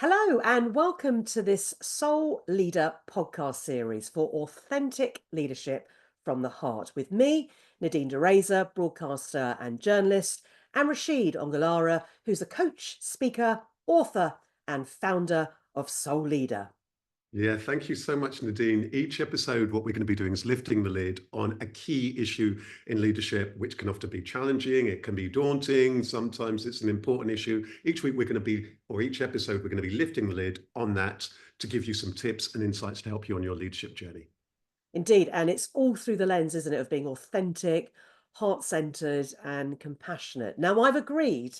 Hello, and welcome to this Soul Leader podcast series for authentic leadership from the heart with me, Nadine, broadcaster and journalist, and Rasheed Ogunlaru, who's a coach, speaker, author, and founder of Soul Leader. Yeah, thank you so much, Nadine. Each episode, what we're going to be doing is lifting the lid on a key issue in leadership, which can often be challenging. It can be daunting. Sometimes it's an important issue. Each week, each episode, we're going to be lifting the lid on that to give you some tips and insights to help you on your leadership journey. Indeed, and it's all through the lens, isn't it, of being authentic, heart-centered, and compassionate. Now, I've agreed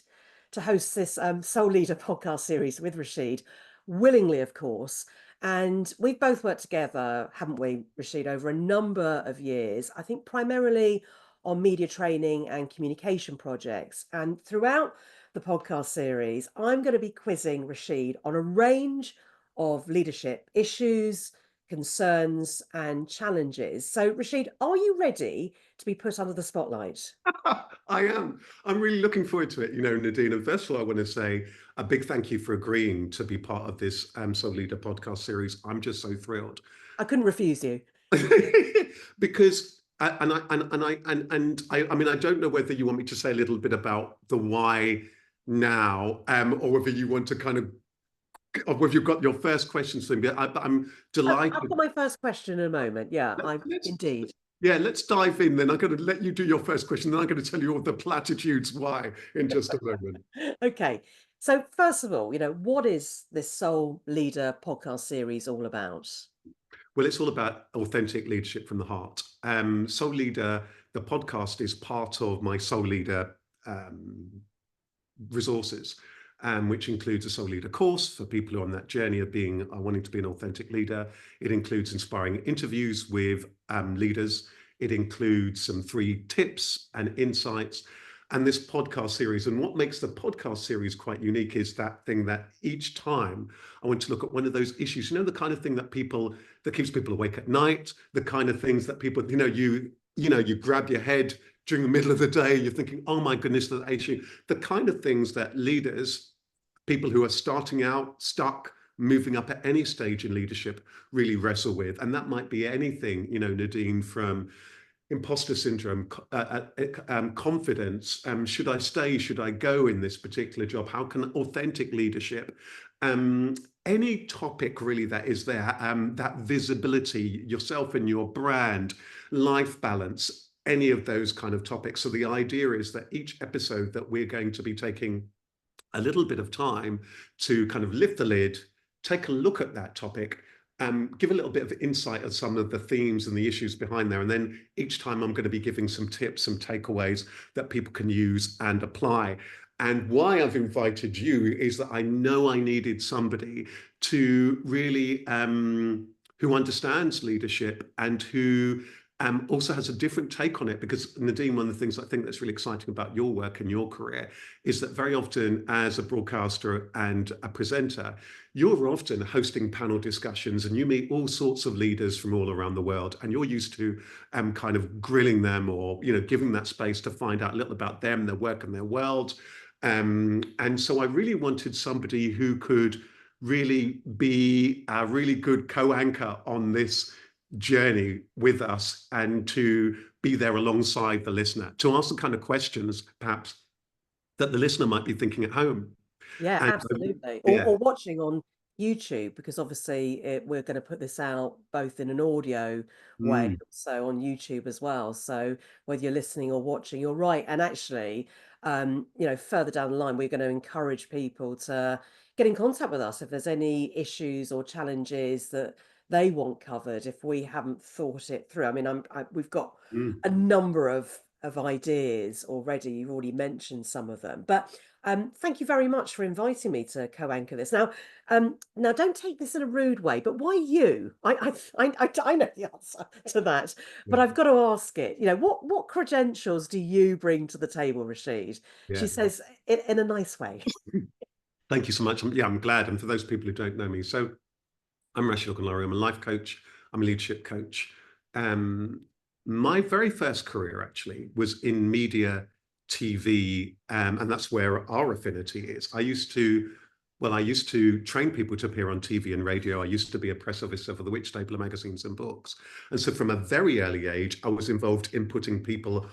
to host this Soul Leader podcast series with Rasheed, willingly, of course. And we've both worked together, haven't we, Rasheed, over a number of years, I think primarily on media training and communication projects. And throughout the podcast series, I'm going to be quizzing Rasheed on a range of leadership issues, concerns, and challenges. So, Rasheed, are you ready to be put under the spotlight? I am. I'm really looking forward to it, Nadine. And first of all, I want to say a big thank you for agreeing to be part of this Soul Leader podcast series. I'm just so thrilled. I couldn't refuse you. Because I mean, I don't know whether you want me to say a little bit about the why now, or whether you want to or whether you've got your first questions for me. But I'm delighted. I've got my first question in a moment. Yeah, Let's indeed. Yeah, let's dive in. Then I'm going to let you do your first question. Then I'm going to tell you all the platitudes why in just a moment. Okay. So, first of all, what is this Soul Leader podcast series all about? Well, it's all about authentic leadership from the heart. Soul Leader, the podcast, is part of my Soul Leader resources, which includes a Soul Leader course for people who are on that journey of wanting to be an authentic leader. It includes inspiring interviews with leaders. It includes some 3 tips and insights. And this podcast series, and what makes the podcast series quite unique is that thing that each time I want to look at one of those issues, the kind of thing that keeps people awake at night, the kind of things that people, you grab your head during the middle of the day, you're thinking, oh my goodness, that issue, the kind of things that leaders, people who are starting out, stuck, moving up at any stage in leadership really wrestle with. And that might be anything, Nadine, from imposter syndrome, confidence. Should I stay? Should I go in this particular job? How can authentic leadership, any topic really that is there, that visibility, yourself and your brand, life balance, any of those kind of topics. So the idea is that each episode that we're going to be taking a little bit of time to kind of lift the lid, take a look at that topic, give a little bit of insight of some of the themes and the issues behind there. And then each time I'm going to be giving some tips, some takeaways that people can use and apply. And why I've invited you is that I know I needed somebody to really, who understands leadership and who also has a different take on it. Because Nadine, one of the things I think that's really exciting about your work and your career is that very often as a broadcaster and a presenter, you're often hosting panel discussions and you meet all sorts of leaders from all around the world, and you're used to kind of grilling them or giving that space to find out a little about them, their work and their world. And so I really wanted somebody who could really be a really good co-anchor on this journey with us and to be there alongside the listener, to ask the kind of questions perhaps that the listener might be thinking at home. Yeah, And absolutely. yeah. Or watching on YouTube, because obviously we're going to put this out both in an audio way, Mm. so on YouTube as well. So whether you're listening or watching, you're right. And actually, further down the line, we're going to encourage people to get in contact with us if there's any issues or challenges that they want covered if we haven't thought it through. I mean, we've got Mm. a number of ideas already. You've already mentioned some of them, but thank you very much for inviting me to co-anchor this. Now, don't take this in a rude way, but why you? I know the answer to that, Yeah. but I've got to ask it. What credentials do you bring to the table, Rasheed? Yeah. She says it in a nice way. Thank you so much. I'm glad. And for those people who don't know me, so I'm Rasheed Ogunlaru. I'm a life coach. I'm a leadership coach. Um, my very first career actually was in media, TV, and that's where our affinity is. I used to Well, I used to train people to appear on TV and radio. I used to be a press officer for the Witch Stapler magazines and books. And so from a very early age, I was involved in putting people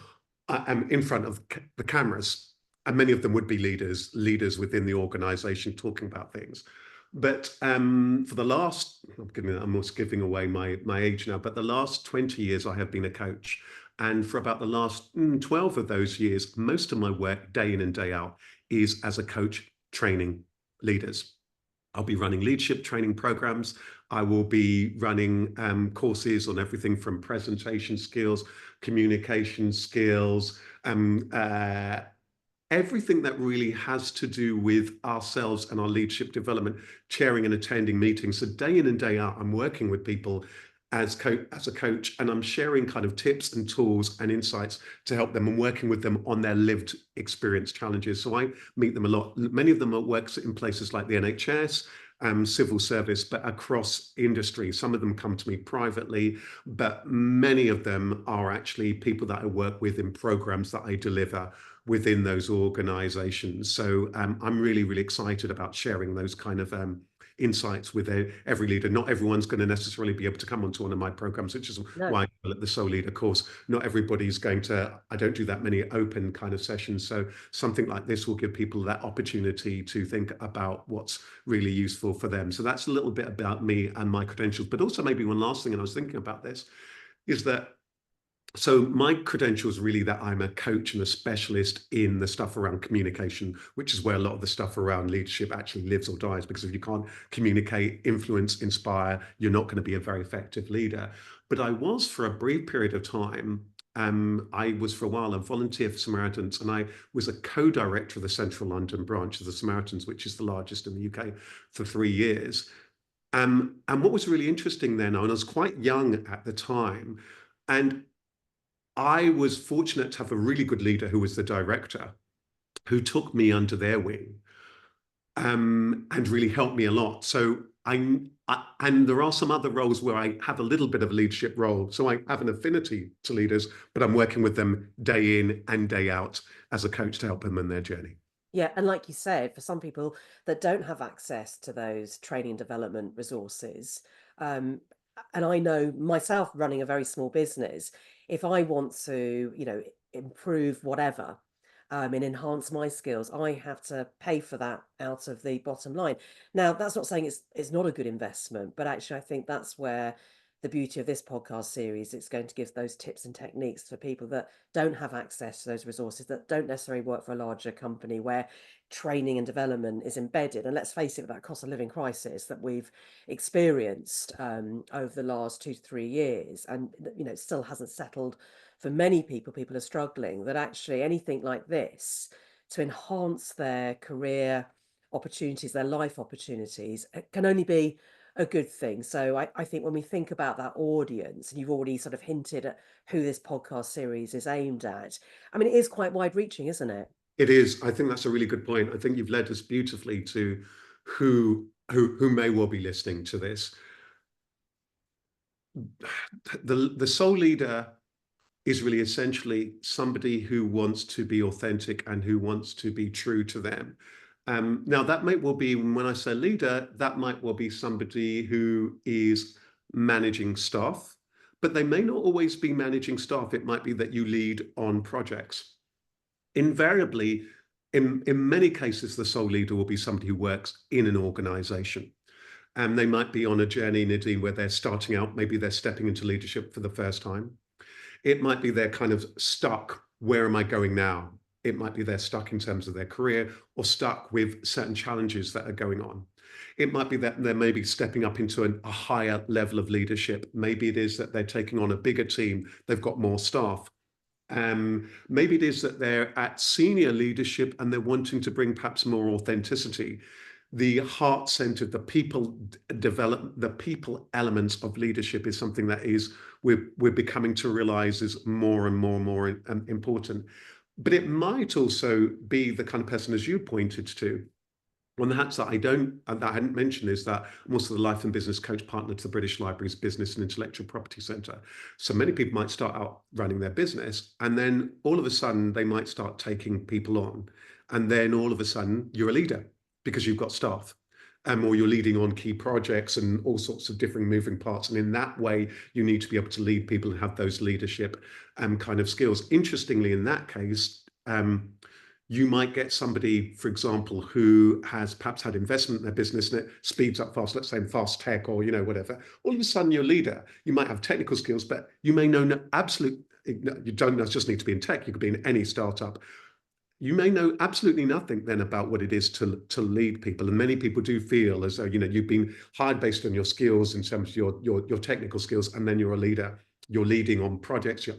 in front of the cameras. And many of them would be leaders within the organization talking about things. But for the last, I'm almost giving away my age now, but the last 20 years, I have been a coach. And for about the last 12 of those years, most of my work, day in and day out, is as a coach training leaders. I'll be running leadership training programs. I will be running courses on everything from presentation skills, communication skills, everything that really has to do with ourselves and our leadership development, chairing and attending meetings. So day in and day out, I'm working with people as a coach, and I'm sharing kind of tips and tools and insights to help them and working with them on their lived experience challenges. So I meet them a lot. Many of them work in places like the NHS, civil service, but across industry. Some of them come to me privately, but many of them are actually people that I work with in programs that I deliver within those organizations. So I'm really, really excited about sharing those kind of insights with every leader. Not everyone's going to necessarily be able to come onto one of my programs, which is No. why I call it the Soul Leader course. Not everybody's going to, I don't do that many open kind of sessions. So something like this will give people that opportunity to think about what's really useful for them. So that's a little bit about me and my credentials. But also maybe one last thing, and I was thinking about this, is that so my credentials really that I'm a coach and a specialist in the stuff around communication, which is where a lot of the stuff around leadership actually lives or dies, because if you can't communicate, influence, inspire, you're not going to be a very effective leader. But I was, for a brief period of time, I was for a while a volunteer for Samaritans, and I was a co-director of the Central London branch of the Samaritans, which is the largest in the UK, for 3 years. And what was really interesting then, and I was quite young at the time, and I was fortunate to have a really good leader who was the director, who took me under their wing and really helped me a lot. So and there are some other roles where I have a little bit of a leadership role. So I have an affinity to leaders, but I'm working with them day in and day out as a coach to help them in their journey. Yeah, and like you said, for some people that don't have access to those training and development resources, um, and I know myself running a very small business, if I want to, improve whatever, and enhance my skills, I have to pay for that out of the bottom line. Now, that's not saying it's not a good investment, but actually, I think that's where the beauty of this podcast series, it's going to give those tips and techniques for people that don't have access to those resources, that don't necessarily work for a larger company where training and development is embedded. And let's face it, with that cost of living crisis that we've experienced over the last 2 to 3 years, and it still hasn't settled for many people. People are struggling. That actually anything like this to enhance their career opportunities, their life opportunities, it can only be a good thing. So I think when we think about that audience, and you've already sort of hinted at who this podcast series is aimed at, I mean, it is quite wide reaching, isn't it? It is. I think that's a really good point. I think you've led us beautifully to who may well be listening to this. The soul leader is really essentially somebody who wants to be authentic and who wants to be true to them. Now, that might well be, when I say leader, that might well be somebody who is managing staff, but they may not always be managing staff. It might be that you lead on projects. Invariably, in many cases, the sole leader will be somebody who works in an organization. And they might be on a journey, Nadine, where they're starting out, maybe they're stepping into leadership for the first time. It might be they're kind of stuck. Where am I going now? It might be they're stuck in terms of their career or stuck with certain challenges that are going on. It might be that they're maybe stepping up into a higher level of leadership. Maybe it is that they're taking on a bigger team. They've got more staff. Maybe it is that they're at senior leadership and they're wanting to bring perhaps more authenticity, the heart-centered, the people elements of leadership is something that is we're becoming to realize is more and more and more important. But it might also be the kind of person, as you pointed to. One of the hats that I hadn't mentioned is that I'm also the life and business coach partner to the British Library's Business and Intellectual Property Centre. So many people might start out running their business, and then all of a sudden they might start taking people on, and then all of a sudden you're a leader because you've got staff. or you're leading on key projects and all sorts of different moving parts. And in that way, you need to be able to lead people and have those leadership kind of skills. Interestingly, in that case, you might get somebody, for example, who has perhaps had investment in their business and it speeds up fast, let's say in fast tech or, whatever. All of a sudden you're a leader. You might have technical skills, but you may know you don't just need to be in tech. You could be in any startup. You may know absolutely nothing then about what it is to lead people. And many people do feel as though, you've been hired based on your skills in terms of your technical skills, and then you're a leader. You're leading on projects. You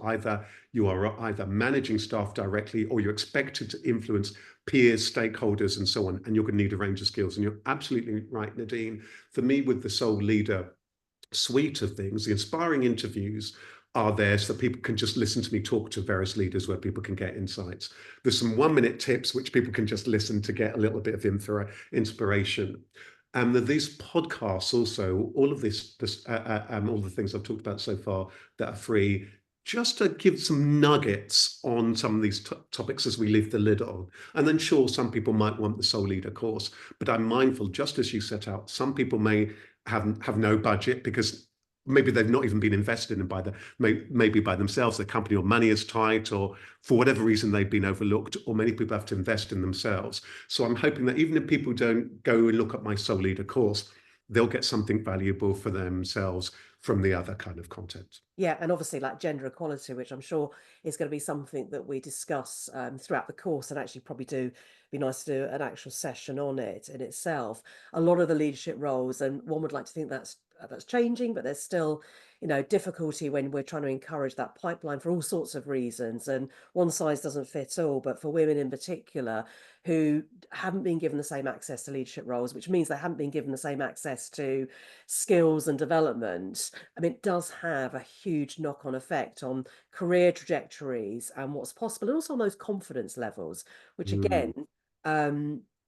are either managing staff directly, or you're expected to influence peers, stakeholders, and so on. And you're going to need a range of skills. And you're absolutely right, Nadine. For me, with the Soul Leader suite of things, the inspiring interviews are there so that people can just listen to me talk to various leaders where people can get insights. There's some 1-minute tips which people can just listen to get a little bit of inspiration. And these podcasts also, all of all the things I've talked about so far that are free, just to give some nuggets on some of these topics as we lift the lid on. And then sure, some people might want the Soul Leader course, but I'm mindful, just as you set out, some people may have no budget because maybe they've not even been invested in maybe by themselves, their company or money is tight, or for whatever reason they've been overlooked, or many people have to invest in themselves. So I'm hoping that even if people don't go and look at my Soul Leader course, they'll get something valuable for themselves from the other kind of content. Yeah, and obviously like gender equality, which I'm sure is going to be something that we discuss throughout the course, and actually probably be nice to do an actual session on it in itself. A lot of the leadership roles, and one would like to think that's changing, but there's still, difficulty when we're trying to encourage that pipeline for all sorts of reasons. And one size doesn't fit all, but for women in particular who haven't been given the same access to leadership roles, which means they haven't been given the same access to skills and development. I mean, it does have a huge knock-on effect on career trajectories and what's possible, and also on those confidence levels, which Mm. again,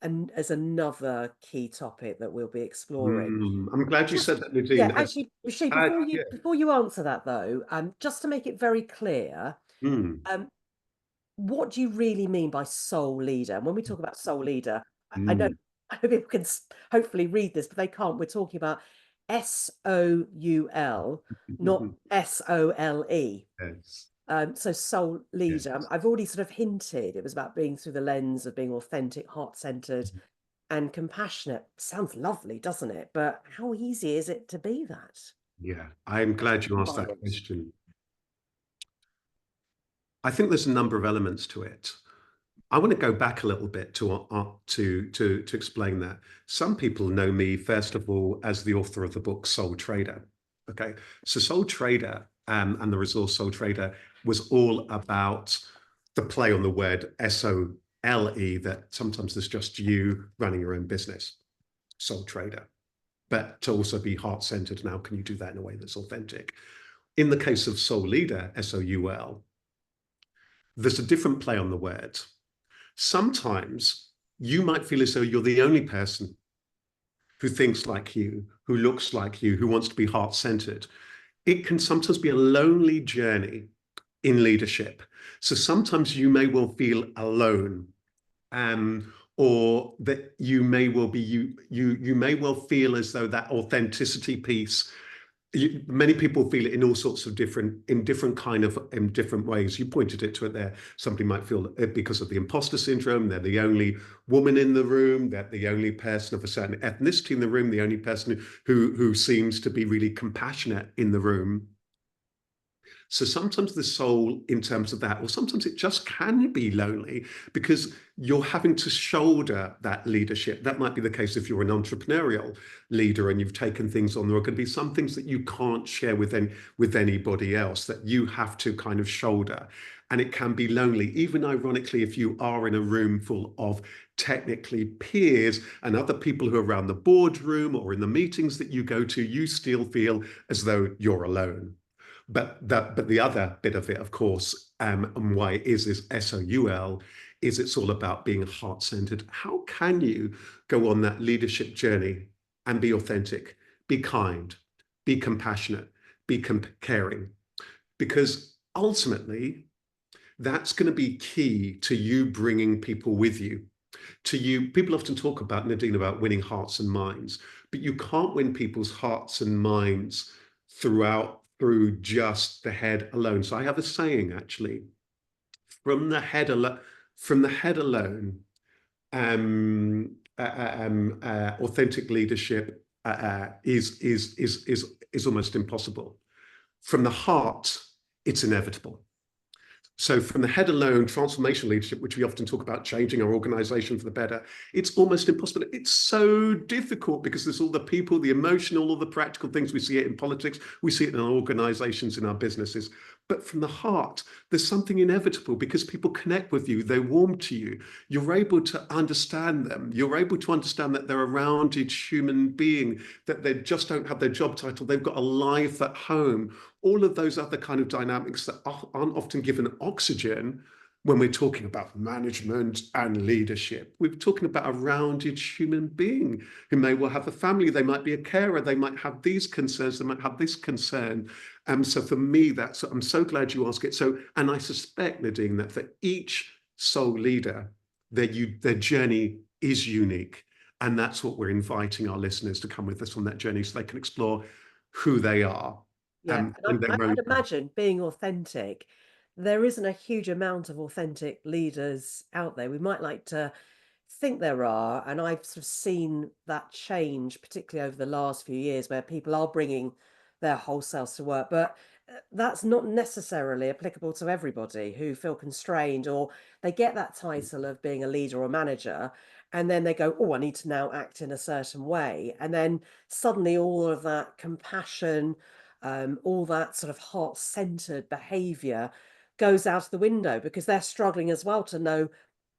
and as another key topic that we'll be exploring. I'm glad you Just said that, Nadine. yeah, actually, Rasheed, Yeah. before you answer that though, just to make it very clear, Mm. um, what do you really mean by soul leader? And when we talk about soul leader, I know Mm. I know people can hopefully read this, but they can't. We're talking about SOUL, not SOLE. Yes. So soul leader. Yes. I've already sort of hinted it was about being through the lens of being authentic, heart-centered, and compassionate. Sounds lovely, doesn't it? But how easy is it to be that? Yeah. I'm How to glad you asked combine that it? question. I think there's a number of elements to it. I want to go back a little bit to explain that. Some people know me, first of all, as the author of the book Soul Trader. Okay. So Soul Trader and the resource Soul Trader was all about the play on the word SOLE, that sometimes there's just you running your own business, Soul Trader, but to also be heart-centered. Now, can you do that in a way that's authentic? In the case of Soul Leader, SOUL, there's a different play on the word. Sometimes you might feel as though you're the only person who thinks like you, who looks like you, who wants to be heart-centered. It can sometimes be a lonely journey in leadership. So sometimes you may well feel alone, or that you may well be you may well feel as though that authenticity piece, many people feel it in all sorts of different ways. You pointed it to it there. Somebody might feel because of the imposter syndrome, they're the only woman in the room, they're the only person of a certain ethnicity in the room, the only person who seems to be really compassionate in the room. So sometimes the soul, in terms of that, or sometimes it just can be lonely because you're having to shoulder that leadership. That might be the case if you're an entrepreneurial leader and you've taken things on. There are going to be some things that you can't share with anybody else, that you have to kind of shoulder. And it can be lonely, even ironically, if you are in a room full of technically peers and other people who are around the boardroom or in the meetings that you go to, you still feel as though you're alone. But the other bit of it, of course, and why it is this SOUL, is it's all about being heart-centered. How can you go on that leadership journey and be authentic, be kind, be compassionate, be caring? Because ultimately, that's going to be key to you bringing people with you. To you, people often talk about, Nadine, about winning hearts and minds, but you can't win people's hearts and minds through just the head alone. So I have a saying actually, from the head alone, from the head alone, authentic leadership is almost impossible. From the heart, it's inevitable. So from the head alone, transformational leadership, which we often talk about changing our organization for the better, it's almost impossible. It's so difficult because there's all the people, the emotional, all the practical things. We see it in politics, we see it in our organizations, in our businesses. But from the heart, there's something inevitable because people connect with you, they warm to you. You're able to understand them. You're able to understand that they're a rounded human being, that they just don't have their job title, they've got a life at home. All of those other kind of dynamics that aren't often given oxygen when we're talking about management and leadership. We're talking about a rounded human being who may well have a family, they might be a carer, they might have these concerns, they might have this concern. So for me, I'm so glad you asked it. So, and I suspect, Nadine, that for each soul leader, their journey is unique. And that's what we're inviting our listeners to come with us on that journey so they can explore who they are Yeah, and and their own. I'd imagine being authentic, there isn't a huge amount of authentic leaders out there. We might like to think there are, and I've sort of seen that change, particularly over the last few years, where people are bringing their whole selves to work. But that's not necessarily applicable to everybody who feel constrained or they get that title of being a leader or a manager, and then they go, "Oh, I need to now act in a certain way," and then suddenly all of that compassion, all that sort of heart-centered behavior goes out of the window because they're struggling as well to know,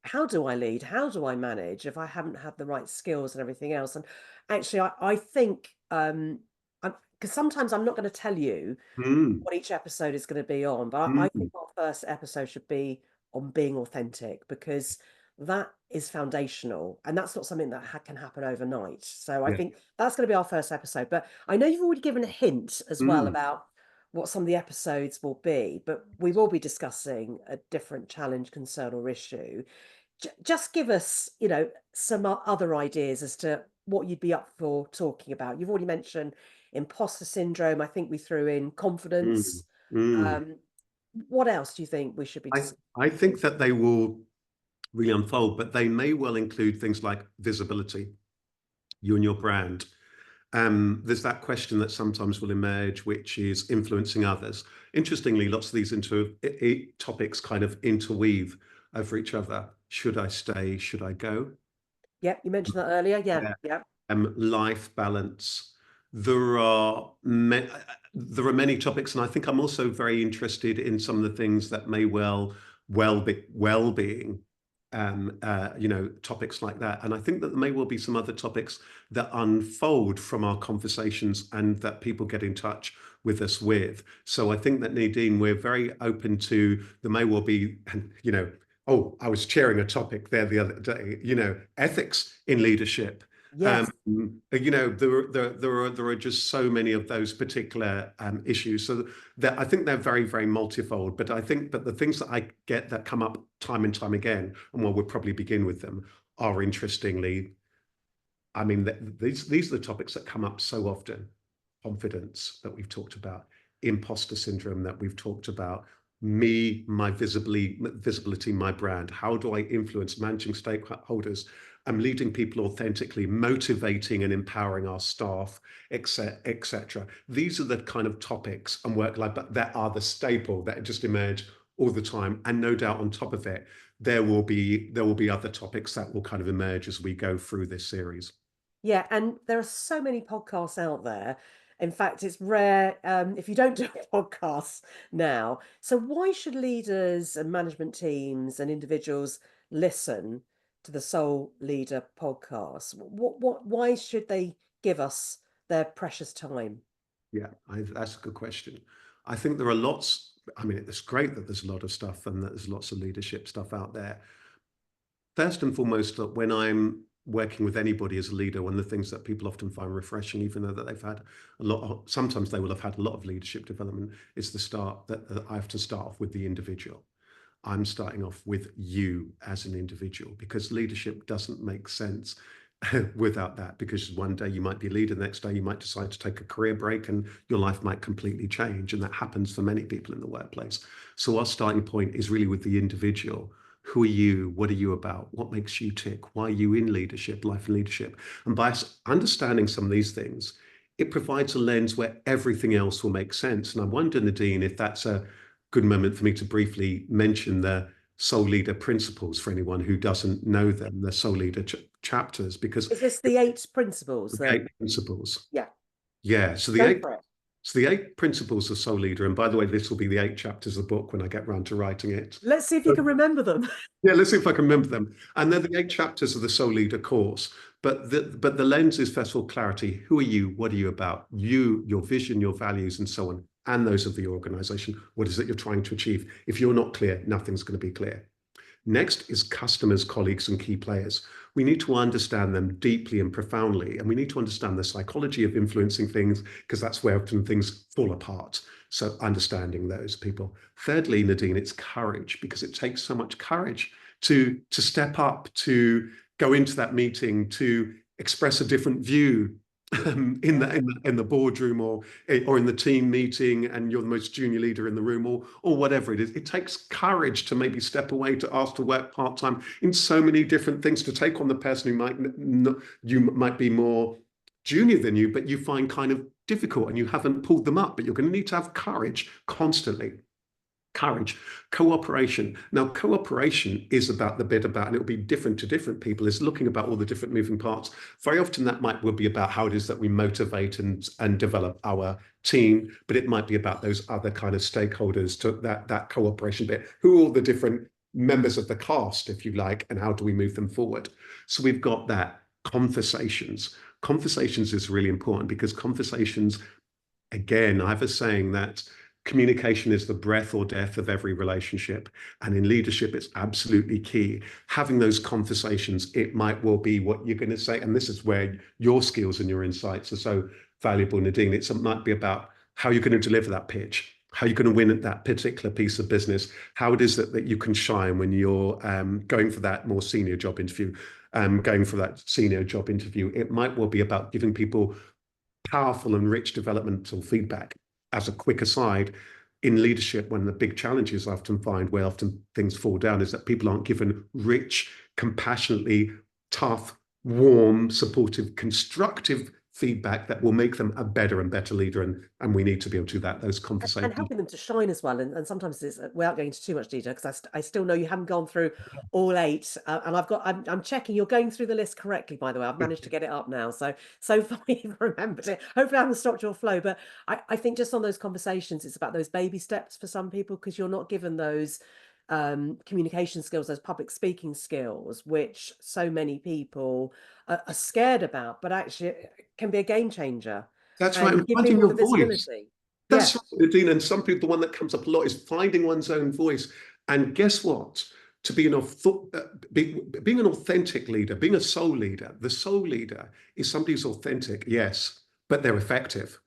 how do I lead? How do I manage if I haven't had the right skills and everything else? And actually, I think, because sometimes I'm not going to tell you Mm, what each episode is going to be on, but I think mm, our first episode should be on being authentic because that is foundational and that's not something that can happen overnight. So I yeah. think that's going to be our first episode. But I know you've already given a hint as well Mm, about what some of the episodes will be, but we will be discussing a different challenge, concern, or issue. Just give us, some other ideas as to what you'd be up for talking about. You've already mentioned imposter syndrome. I think we threw in mm, confidence. mm. Um, what else do you think we should be I discussing? I think that they will really unfold, but they may well include things like visibility, you and your brand. There's that question that sometimes will emerge, which is influencing others. Interestingly, lots of these topics kind of interweave over each other. Should I stay? Should I go? Yep, you mentioned that earlier. Yeah, Yeah. yeah. Life balance. There are there are many topics, and I think I'm also very interested in some of the things that may well-being, topics like that. And I think that there may well be some other topics that unfold from our conversations and that people get in touch with us with. So I think that, Nadine, we're very open to, there may well be, oh, I was chairing a topic there the other day, ethics in leadership. Yes. There are just so many of those particular issues. So that I think they're very, very multifold. But the things that I get that come up time and time again, and we'll probably begin with them, are interestingly, I mean, these are the topics that come up so often. Confidence that we've talked about, imposter syndrome that we've talked about, my visibility, my brand. How do I influence managing stakeholders? I'm leading people authentically, motivating and empowering our staff, etc., etc. These are the kind of topics and work life, but that are the staple that just emerge all the time. And no doubt on top of it, there will be other topics that will kind of emerge as we go through this series. Yeah, and there are so many podcasts out there. In fact, it's rare if you don't do podcasts now. So why should leaders and management teams and individuals listen to the Soul Leader podcast? Why should they give us their precious time? Yeah, that's a good question. I think there are lots. I mean, it's great that there's a lot of stuff and that there's lots of leadership stuff out there. First and foremost, when I'm working with anybody as a leader, one of the things that people often find refreshing, even though that they've had sometimes they will have had a lot of leadership development, is the start that I have to start off with the individual. I'm starting off with you as an individual, because leadership doesn't make sense without that, because one day you might be a leader, the next day you might decide to take a career break and your life might completely change. And that happens for many people in the workplace. So our starting point is really with the individual. Who are you? What are you about? What makes you tick? Why are you in leadership, life and leadership? And by understanding some of these things, it provides a lens where everything else will make sense. And I wonder, Nadine, if that's a good moment for me to briefly mention the soul leader principles for anyone who doesn't know them, the soul leader chapters, because Is this the 8 principles? the eight principles. Yeah, Yeah. go for it. So the eight principles of soul leader. And by the way, this will be the 8 chapters of the book when I get round to writing it. Let's see if you can remember them. Yeah, let's see if I can remember them. And they're the 8 chapters of the Soul Leader course. But the lens is, first of all, clarity. Who are you? What are you about? You, your vision, your values, and so on. And those of the organization. What is it you're trying to achieve? If you're not clear, nothing's going to be clear. Next is customers, colleagues, and key players. We need to understand them deeply and profoundly, and we need to understand the psychology of influencing things, because that's where often things fall apart. So understanding those people. Thirdly, Nadine, it's courage, because it takes so much courage to step up, to go into that meeting, to express a different view, in the boardroom, or in the team meeting, and you're the most junior leader in the room, or whatever it is. It takes courage to maybe step away, to ask to work part-time in so many different things, to take on the person you might be more junior than you, but you find kind of difficult and you haven't pulled them up. But you're going to need to have courage constantly. Courage, cooperation. Now, cooperation is about and it'll be different to different people, is looking about all the different moving parts. Very often will be about how it is that we motivate and develop our team, but it might be about those other kind of stakeholders, to that cooperation bit. Who are all the different members of the cast, if you like, and how do we move them forward? So we've got that. Conversations. Conversations is really important, because conversations, again, I have a saying that communication is the breath or death of every relationship. And in leadership, it's absolutely key. Having those conversations, it might well be what you're going to say. And this is where your skills and your insights are so valuable, Nadine. It might be about how you're going to deliver that pitch, how you're going to win at that particular piece of business, how it is that you can shine when you're going for that more senior job interview, It might well be about giving people powerful and rich developmental feedback. As a quick aside, in leadership, one of the big challenges I often find, where often things fall down, is that people aren't given rich, compassionately tough, warm, supportive, constructive feedback that will make them a better and better leader. And we need to be able to do that, those conversations. And helping them to shine as well. And sometimes it's, without going into too much detail, because I still know you haven't gone through all 8. And I'm checking you're going through the list correctly, by the way. I've managed to get it up now. So far you've remembered it. Hopefully I haven't stopped your flow. But I think just on those conversations, it's about those baby steps for some people, because you're not given those communication skills, those public speaking skills, which so many people are scared about, but actually can be a game changer. That's right. And And give finding people your the voice. visibility. That's Yeah. right, Nadine. And some people, the one that comes up a lot is finding one's own voice. And guess what? To be being an authentic leader, being a soul leader, the soul leader is somebody who's authentic, yes, but they're effective.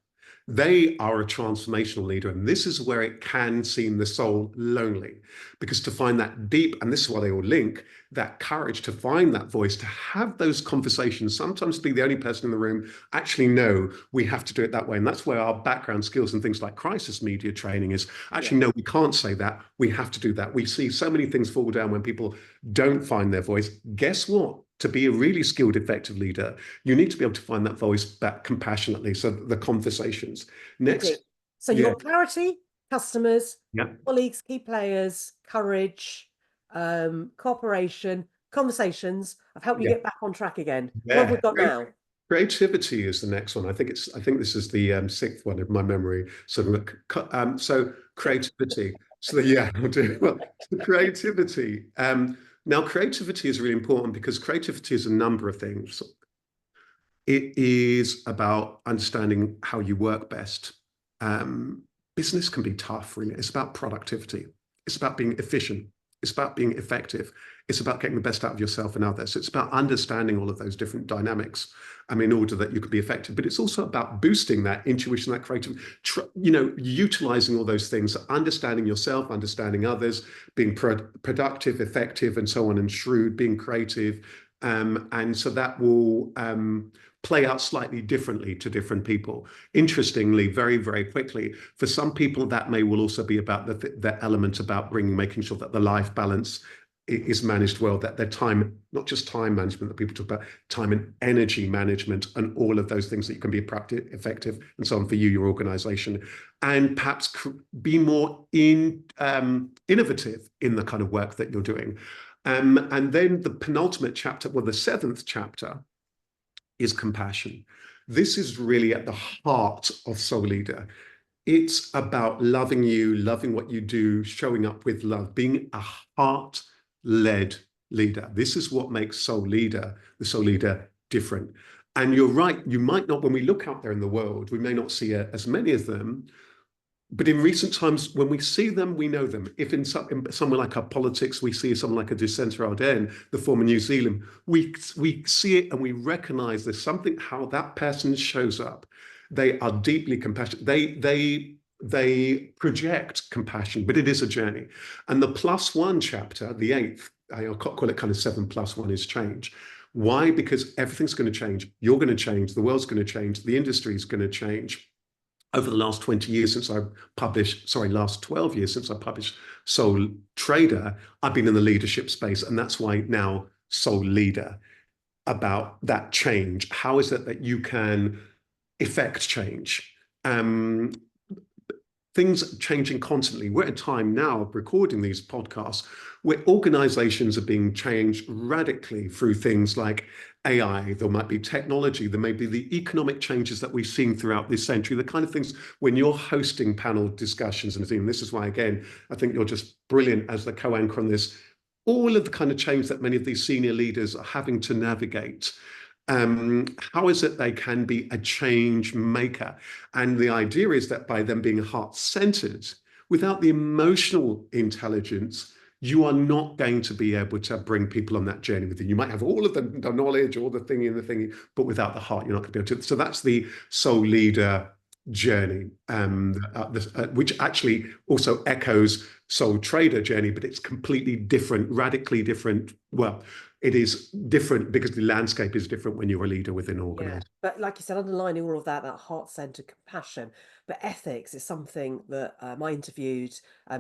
They are a transformational leader. And this is where it can seem the soul lonely, because to find that deep, and this is why they all link, that courage to find that voice, to have those conversations, sometimes be the only person in the room, actually know we have to do it that way. And that's where our background skills and things like crisis media training is actually, no, we can't say that. We have to do that. We see so many things fall down when people don't find their voice. Guess what? To be a really skilled, effective leader, you need to be able to find that voice back compassionately. So the conversations. Next, Indeed. So you've got clarity, customers, yeah, colleagues, key players, courage, cooperation, conversations. I've helped you yeah, get back on track again. What have we yeah. got now? Creativity is the next one. I think this is the 6th one of my memory. So creativity. I'll do well. So creativity. Now creativity is really important, because creativity is a number of things. It is about understanding how you work best. Business can be tough, really. It's about productivity. It's about being efficient. It's about being effective. It's about getting the best out of yourself and others. It's about understanding all of those different dynamics, in order that you could be effective. But it's also about boosting that intuition, that creative, utilizing all those things, understanding yourself, understanding others, being productive, effective, and so on, and shrewd, being creative. And so that will play out slightly differently to different people. Interestingly, very, very quickly, for some people, that will also be about the element about making sure that the life balance is managed well, that their time, not just time management that people talk about, time and energy management, and all of those things that you can be effective and so on for you, your organization, and perhaps be more innovative in the kind of work that you're doing. And then the penultimate chapter, well, the seventh chapter, is compassion. This is really at the heart of Soul Leader. It's about loving you, loving what you do, showing up with love, being a heart-led leader. This is what makes the Soul Leader, different. And you're right, you might not, when we look out there in the world, we may not see as many of them, but in recent times, when we see them, we know them. If in somewhere like our politics, we see someone like a Jacinta Ardern, the former New Zealand, we see it and we recognize there's something how that person shows up. They are deeply compassionate. They project compassion, but it is a journey. And the +1 chapter, the eighth, I'll call it kind of 7+1, is change. Why? Because everything's going to change. You're going to change. The world's going to change. The industry is going to change. Over the last 20 years since I published, last 12 years since I published Soul Trader, I've been in the leadership space. And that's why now Soul Leader, about that change. How is it that you can effect change? Things changing constantly. We're at a time now of recording these podcasts where organizations are being changed radically through things like AI. There might be technology. There may be the economic changes that we've seen throughout this century, the kind of things when you're hosting panel discussions. And this is why, again, I think you're just brilliant as the co-anchor on this. All of the kind of change that many of these senior leaders are having to navigate. How is it they can be a change maker? And the idea is that by them being heart-centered, without the emotional intelligence, you are not going to be able to bring people on that journey with you. You might have all of the knowledge, all the thingy, but without the heart, you're not going to be able to. So that's the Soul Leader journey, which actually also echoes Soul Trader journey, but it's completely different, radically different. Well, it is different because the landscape is different when you're a leader within an Yeah, organization. but like you said, underlining all of that, that heart-centered compassion, but ethics is something that I interviewed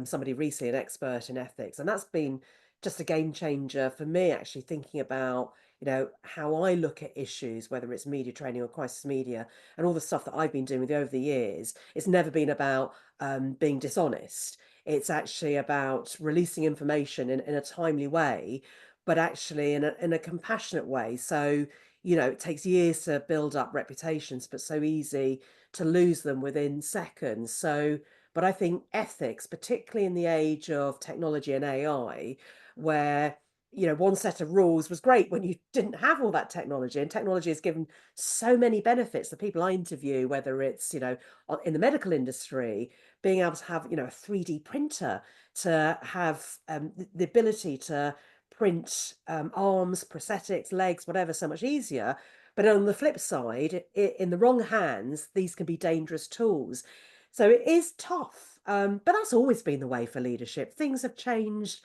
somebody recently, an expert in ethics, and that's been just a game changer for me, actually thinking about, how I look at issues, whether it's media training or crisis media, and all the stuff that I've been doing with you over the years. It's never been about being dishonest. It's actually about releasing information in a timely way, but actually in a compassionate way. So it takes years to build up reputations, but so easy to lose them within seconds. So, but I think ethics, particularly in the age of technology and AI, where one set of rules was great when you didn't have all that technology, and technology has given so many benefits. The people I interview, whether it's in the medical industry, being able to have a 3D printer, to have the ability to print arms, prosthetics, legs, whatever, so much easier. But on the flip side, in the wrong hands, these can be dangerous tools. So it is tough. But that's always been the way for leadership. Things have changed,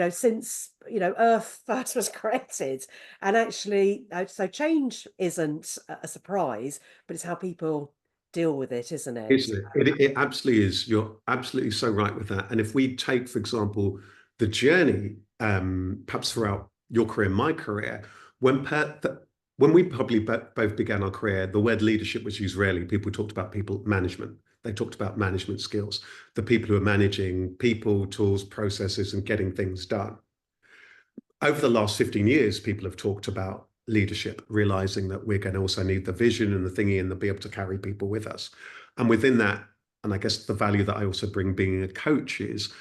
since, Earth first was created. And actually, so change isn't a surprise, but it's how people deal with it, isn't it? Isn't it? It absolutely is. You're absolutely so right with that. And if we take, for example, the journey, perhaps throughout your career, my career, when when we probably both began our career, the word leadership was used rarely. People talked about people management. They talked about management skills, the people who are managing people, tools, processes, and getting things done. Over the last 15 years, people have talked about leadership, realizing that we're going to also need the vision and the thingy and to be able to carry people with us. And within that, and I guess the value that I also bring being a coach is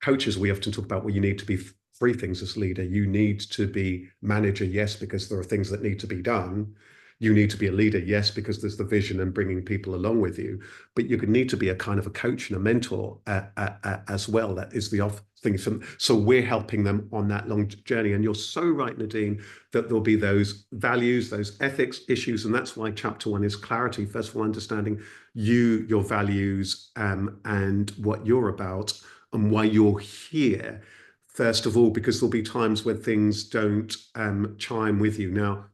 coaches, we often talk about, well, you need to be three things as leader. You need to be manager, yes, because there are things that need to be done. You need to be a leader, yes, because there's the vision and bringing people along with you, but you need to be a kind of a coach and a mentor as well. That is the off thing. So we're helping them on that long journey. And you're so right, Nadine, that there'll be those values, those ethics issues. And that's why chapter 1 is clarity. First of all, understanding you, your values, and what you're about and why you're here. First of all, because there'll be times when things don't chime with you. Now,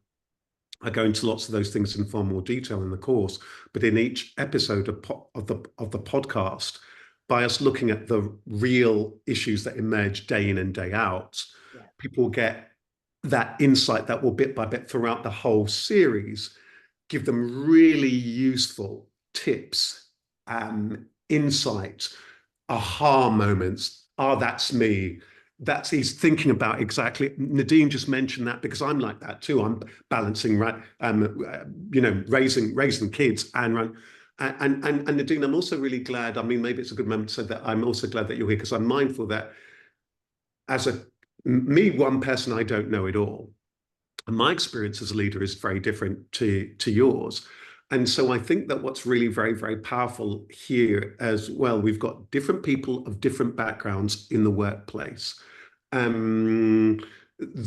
I go into lots of those things in far more detail in the course, but in each episode of the podcast, by us looking at the real issues that emerge day in and day out, Yeah. people get that insight that will bit by bit throughout the whole series give them really useful tips, insights, aha moments. Ah, that's me. That's he's thinking about exactly. Nadine just mentioned that because I'm like that too. I'm balancing, right? Raising kids and Nadine, I'm also really glad. I mean, maybe it's a good moment to say that I'm also glad that you're here because I'm mindful that as one person, I don't know it all. And my experience as a leader is very different to yours. And so I think that what's really very, very powerful here as well, we've got different people of different backgrounds in the workplace. Um,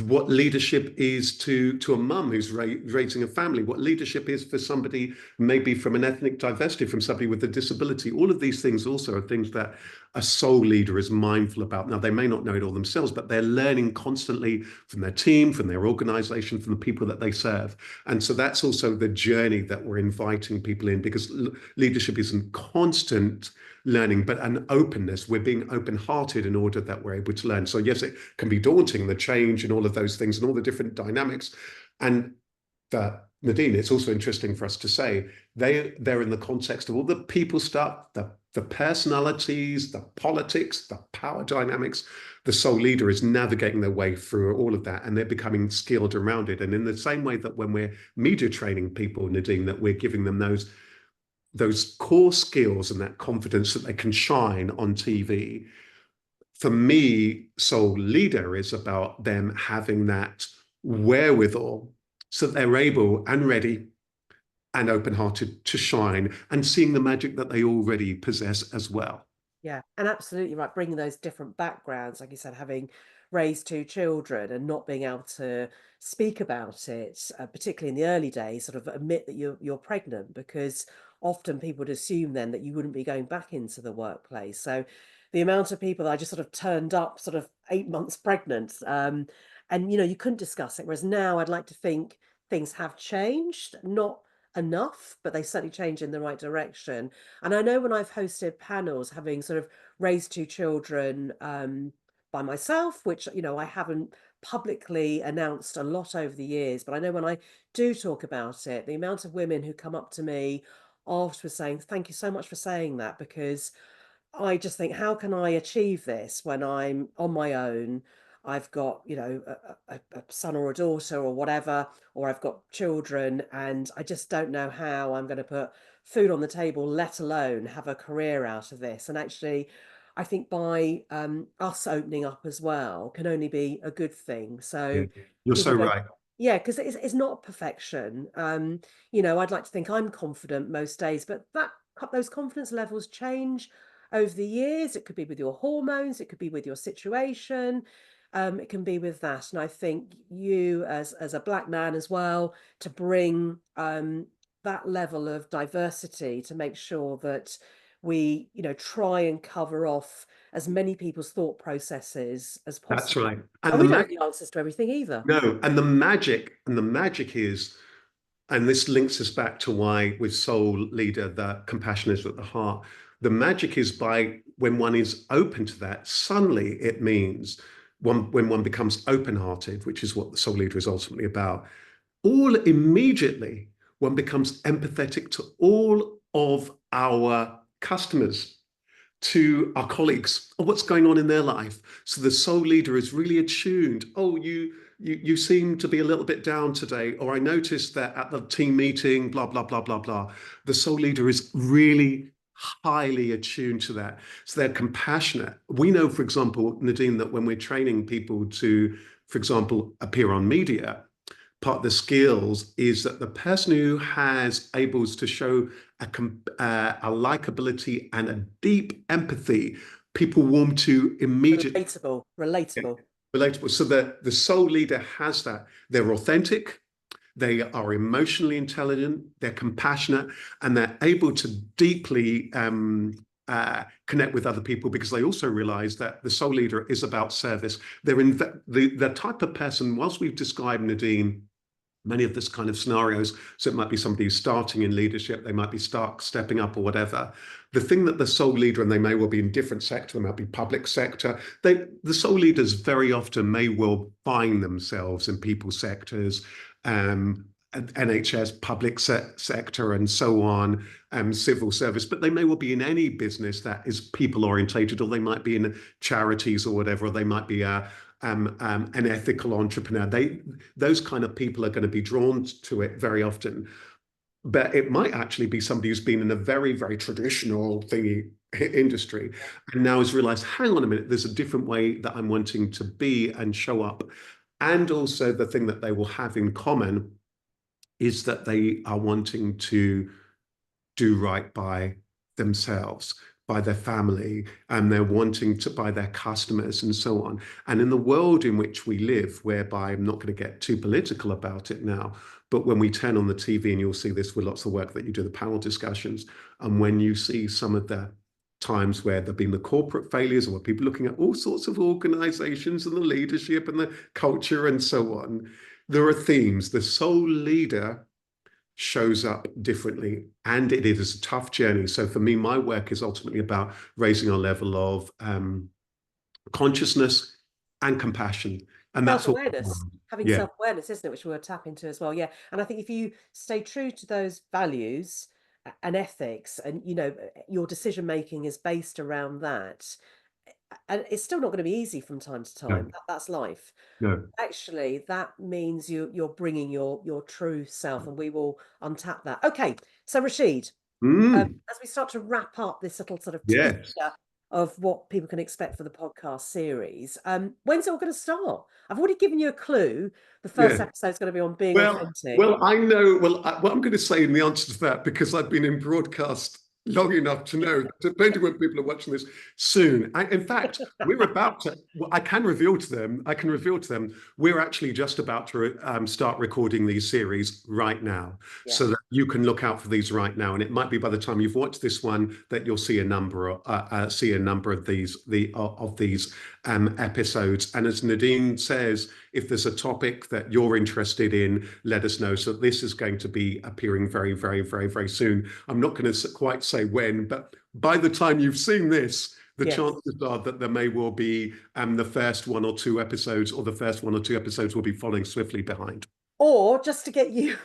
what leadership is to a mum who's raising a family, what leadership is for somebody maybe from an ethnic diversity, from somebody with a disability. All of these things also are things that a soul leader is mindful about. Now, they may not know it all themselves, but they're learning constantly from their team, from their organization, from the people that they serve. And so that's also the journey that we're inviting people in, because leadership isn't constant learning, but an openness. We're being open-hearted in order that we're able to learn. So yes, it can be daunting, the change and all of those things and all the different dynamics. And Nadine, it's also interesting for us to say they're in the context of all the people stuff, the personalities, the politics, the power dynamics. The soul leader is navigating their way through all of that, and they're becoming skilled around it. And in the same way that when we're media training people, Nadine, that we're giving them those core skills and that confidence that they can shine on TV. For me, soul leader is about them having that wherewithal so that they're able and ready and open-hearted to shine and seeing the magic that they already possess as well. Yeah, and absolutely right. Bringing those different backgrounds, like you said, having raised two children and not being able to speak about it, particularly in the early days, sort of admit that you're pregnant, because often people would assume then that you wouldn't be going back into the workplace. So the amount of people that I just sort of turned up, sort of 8 months pregnant, and you couldn't discuss it. Whereas now, I'd like to think things have changed, not enough, but they certainly change in the right direction. And I know when I've hosted panels, having sort of raised two children by myself, which, I haven't publicly announced a lot over the years, but I know when I do talk about it, the amount of women who come up to me afterwards saying, thank you so much for saying that, because I just think, how can I achieve this when I'm on my own? I've got, a son or a daughter or whatever, or I've got children, and I just don't know how I'm going to put food on the table, let alone have a career out of this. And actually, I think by us opening up as well can only be a good thing. Yeah. So You're so people don't, right. yeah, because it's not perfection. I'd like to think I'm confident most days, but those confidence levels change over the years. It could be with your hormones, it could be with your situation, it can be with that. And I think you, as a black man as well, to bring that level of diversity to make sure that we, try and cover off as many people's thought processes as That's possible. right. And And we don't have the answers to everything either. no, and the magic is, and this links us back to why with soul leader, the compassion is at the heart. The magic is by when one is open to that, suddenly it means when one becomes open-hearted, which is what the soul leader is ultimately about, all immediately one becomes empathetic to all of our customers, to our colleagues, or what's going on in their life. So the soul leader is really attuned. Oh, you seem to be a little bit down today, or I noticed that at the team meeting, blah, blah, blah, blah, blah. The soul leader is really highly attuned to that. So they're compassionate. We know, for example, Nadine, that when we're training people to, for example, appear on media, part of the skills is that the person who has able to show a likability and a deep empathy, people warm to immediately. Relatable, relatable. Relatable. So the soul leader has that. They're authentic, they are emotionally intelligent, they're compassionate, and they're able to deeply connect with other people because they also realize that the soul leader is about service. They're in the type of person, whilst we've described, Nadine, many of this kind of scenarios. So it might be somebody who's starting in leadership, they might be stepping up or whatever. The thing that the soul leader, and they may well be in different sector, they might be public sector, the soul leaders very often may well find themselves in people sectors, NHS, public sector, and so on, civil service, but they may well be in any business that is people orientated, or they might be in charities or whatever, or they might be an ethical entrepreneur. Those kind of people are going to be drawn to it very often. But it might actually be somebody who's been in a very, very traditional thingy industry and now has realized, hang on a minute, there's a different way that I'm wanting to be and show up. And also the thing that they will have in common is that they are wanting to do right by themselves, by their family, and they're wanting to by their customers and so on. And in the world in which we live, whereby I'm not going to get too political about it now, but when we turn on the TV, and you'll see this with lots of work that you do, the panel discussions, and when you see some of the times where there've been the corporate failures, or where people looking at all sorts of organizations and the leadership and the culture and so on, there are themes. The soul leader shows up differently, and it is a tough journey. So for me, my work is ultimately about raising our level of consciousness and compassion, and that's all. Self-awareness, having Yeah, self-awareness, isn't it, which we'll tap into as well. Yeah, and I think if you stay true to those values and ethics, and your decision making is based around that, and it's still not going to be easy from time to time. no, That's life. no. Actually, that means you're bringing your true self, and we will untap that. Okay, so Rasheed, Mm, as we start to wrap up this little sort of yes, teaser of what people can expect for the podcast series, when's it all going to start? I've already given you a clue. The first yeah. episode is going to be on being Well, authentic. well, I know. Well, what I'm going to say in the answer to that, because I've been in broadcast long enough to know, depending when people are watching this soon. In fact, we're about to. Well, I can reveal to them. I can reveal to them. We're actually just about to start recording these series right now, Yeah. so that you can look out for these right now. And it might be by the time you've watched this one that you'll see a number of these episodes. And as Nadine says, if there's a topic that you're interested in, let us know. So this is going to be appearing very, very, very, very soon. I'm not going to quite say when, but by the time you've seen this, the Yes. chances are that there may well be the first one or two episodes, or the first one or two episodes will be following swiftly behind. Or just to get you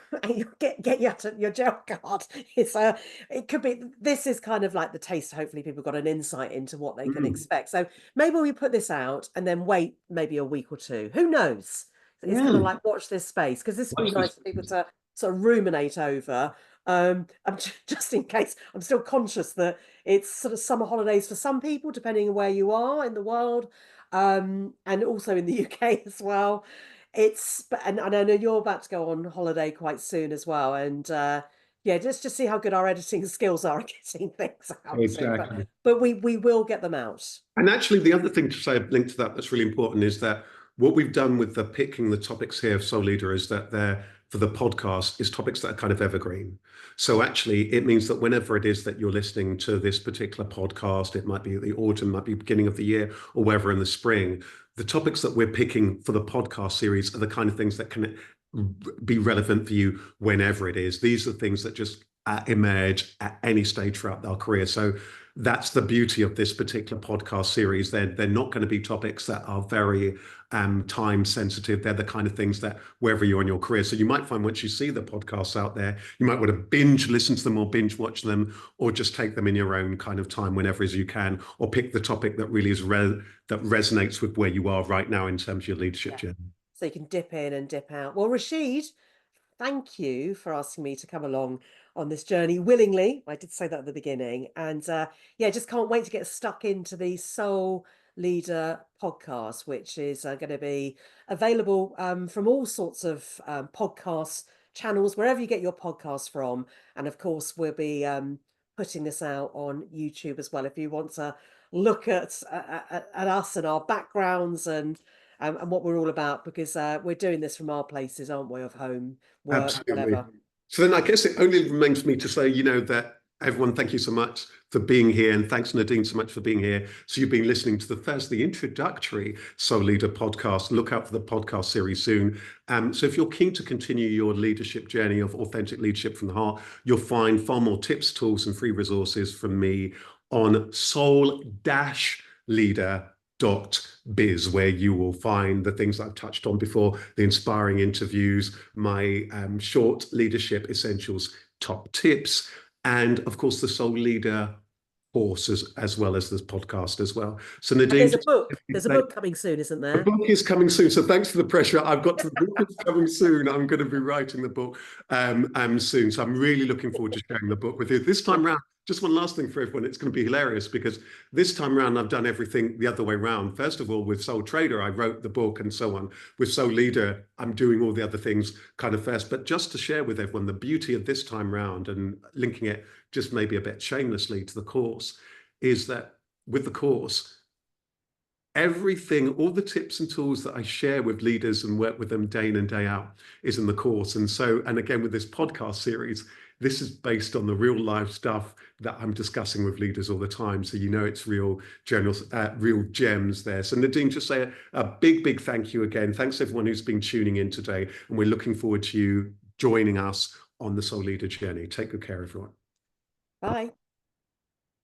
get you out of your jail card. It could be, this is kind of like the taste. Hopefully people got an insight into what they can Mm. expect. So maybe we put this out and then wait maybe a week or two. Who knows? It's kind of Yeah. like watch this space, because this would be Watch nice this. for people to sort of ruminate over. Just in case, I'm still conscious that it's sort of summer holidays for some people, depending on where you are in the world, and also in the UK as well. And I know you're about to go on holiday quite soon as well, and yeah, just see how good our editing skills are at getting things out soon. But Exactly. we will get them out. And actually, the other thing to say, linked to that, that's really important is that what we've done with the picking the topics here of Soul Leader is that they're for the podcast is topics that are kind of evergreen. So actually, it means that whenever it is that you're listening to this particular podcast, it might be the autumn, might be beginning of the year, or wherever in the spring, the topics that we're picking for the podcast series are the kind of things that can be relevant for you whenever it is. These are things that just emerge at any stage throughout our career. So that's the beauty of this particular podcast series. They're not going to be topics that are very time sensitive. They're the kind of things that wherever you're in your career. So you might find once you see the podcasts out there, you might want to binge listen to them or binge watch them, or just take them in your own kind of time whenever as you can, or pick the topic that really is that resonates with where you are right now in terms of your leadership Yeah. journey. So you can dip in and dip out. Well, Rasheed, thank you for asking me to come along on this journey willingly. I did say that at the beginning. And yeah, just can't wait to get stuck into the soul Leader podcast, which is going to be available from all sorts of podcast channels, wherever you get your podcasts from. And of course, we'll be putting this out on YouTube as well. If you want to look at us and our backgrounds and what we're all about, because we're doing this from our places, aren't we, of home, work, Absolutely. whatever. So then I guess it only remains for me to say, that everyone, thank you so much for being here. And thanks, Nadine, so much for being here. So you've been listening to the introductory Soul Leader podcast. Look out for the podcast series soon. So if you're keen to continue your leadership journey of authentic leadership from the heart, you'll find far more tips, tools, and free resources from me on soul-leader.biz, where you will find the things I've touched on before, the inspiring interviews, my short leadership essentials top tips, and of course the Soul Leader course as well as this podcast as well. So And Nadine, there's a book. There's a book coming soon, isn't the there? book is coming soon, so thanks for the pressure. I've got to, the book is coming soon. I'm going to be writing the book soon, so I'm really looking forward to sharing the book with you. This time round, just one last thing for everyone, it's going to be hilarious because this time round I've done everything the other way round. First of all, with Soul Trader, I wrote the book and so on. With Soul Leader, I'm doing all the other things kind of first. But just to share with everyone, the beauty of this time round and linking it just maybe a bit shamelessly to the course is that with the course, everything, all the tips and tools that I share with leaders and work with them day in and day out is in the course. And again, with this podcast series, this is based on the real life stuff that I'm discussing with leaders all the time. So, it's real real gems there. So Nadine, just say a big, big thank you again. Thanks everyone who's been tuning in today. And we're looking forward to you joining us on the Soul Leader journey. Take good care, everyone. Bye.